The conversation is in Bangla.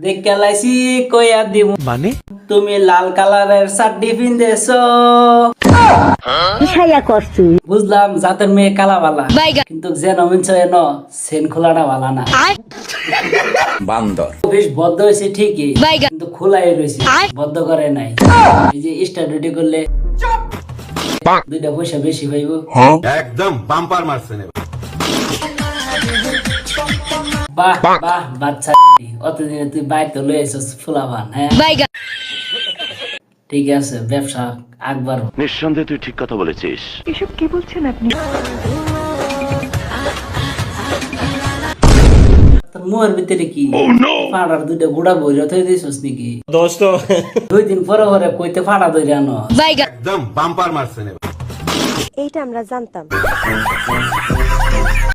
দেখে লাইছি কইয়া দিব মানে তুমি লাল কালারের শাড়ি পিনদেছো বুঝলাম জাতের মেয়ে কালা বালা কিন্তু যেন মিনছো এন সেন খোলাটা বালা না বান্দর বেশ বদ্ধ হয়েছে ঠিকই কিন্তু খোলাই রয়েছে বদ্ধ করে নাই এই যে স্টাডি করলে দুইটা পয়সা বেশি পাইবো একদম বাম্পার মারছেন বাহ বাহ বাচ্চা অতদিনে তুই বাইরে লয়ে এসেছিস ফুলাবান হ্যাঁ ঠিক আছে ব্যবসা আকবার নিঃসন্দেহে তুই ঠিক কথা বলেছিস। এসব কি বলছেন আপনি? তোর মুয়ের ভিতরে কি ফাড়ার দুইটা গুড়া বইরা থই দিছিস নাকি দোস্ত 2 দিন পরে পরে কইতে ফাড়া ধরে আনো একদম বাম্পার মারছেন এইটা আমরা জানতাম।